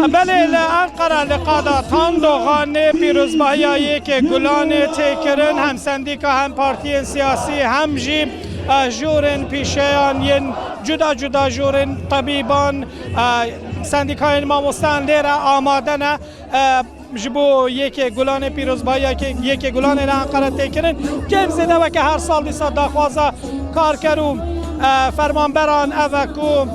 بله لأنقره لقادا تاندوغانه پیروزباهی که گلانه تکرن هم سندیکا هم پارتی سیاسی هم جی جورن پیشیان ین جدا جدا جورن طبیبان سندیکای ماموستان لیره آماده نه جبو یکی گلان پیروزبایی که یکی گلان لانقره تکرن که زده و که هر سال دیسا داخوازه کار کرو فرمانبران اوکو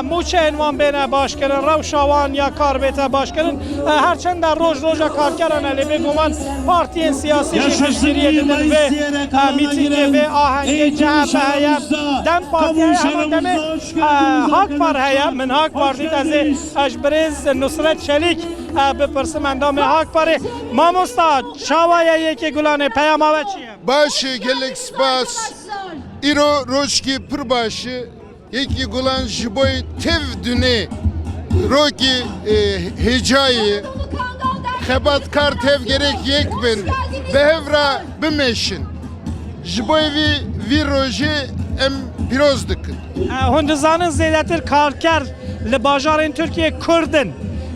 موچه انوان بینه باش کرن رو شوان یا کار بیته باش کرن هرچند در روز کار کردن علی بگوان پارتی سیاسی جشنگیری دیدن و میتینگ و آهنگ جهبه هیا دم پارتی هیا دمه حق پر هیا من حق پارتی تازه اجبریز نصرت شلیک بپرسم اندام حق پره ماموستا شاوایه یکی گلانه پیام آوه چیه؟ باشه گلک سپاس ایرو روشکی پر باشه یکی گلان جبوی تف دونه روکی هجایی خباتکار تف gerek یک بن به هفرا بمشن جبوی وی روژه ام پیروز دکن هندزانın زیادتر کارکر لباجارین ترکیه کردن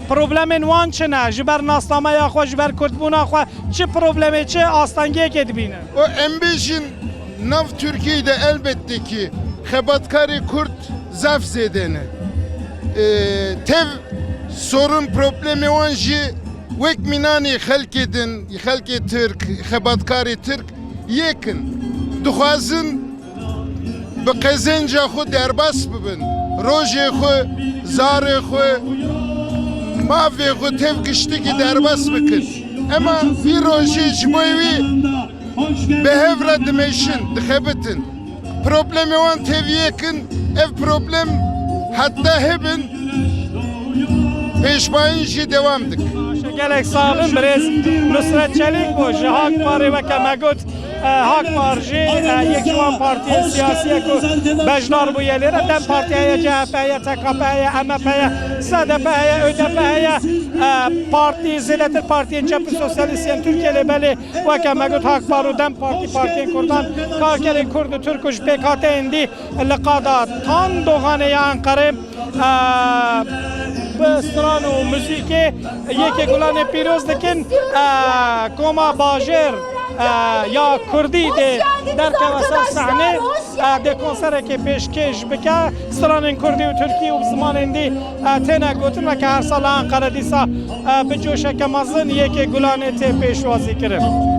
پروبلمین وان چنه جبر ناسنامه یا خو جبر کردبونا خو چه پروبلمی چه آستانگیه که دبینه o M5'in nav Türkiye'de elbette ki Xebatkari Kurt zaf zedene. Tev sorun problemi onji vek minani xelkedin xelke Türk Xebatkari Türk yekin. Duhazın be qezenca xu derbas bibin. Roje xu zare xu mave xu tev kiştiki derbas bikin. Ama bir roje jboyvi behevra dimeşin dixebitin. Problemi wan teviyekin ev problem hatta hebin peşmayın jî devamdık. gelek sağlım brez Nusret Çelik bu Hak Parti ve Kemegut Hak Parti یک جوان پارتی سیاسی کو بجنار بو یلره دم پارتیه CHP'ye TKP'ye MHP'ye SDP'ye ÖDP'ye parti zeletir partiyen Cephe Sosyalistyen Türkiye'li beli ve Kemegut Hak Parti dem partiyen Kurdan Karkeli Kurdu Türkuş PKT indi liqada tan doğanı Ankara بستران و موسیقی یکی گلان پیروز دکن کوما باجر یا کردی در کوسر صحنه ده کنسر که پیشکش بکه ستران کردی و ترکی و زمان اندی تینا گوتن و که هر سال انقره دیسا بجوشه که مزن یکی گلان تی پیشوازی کرد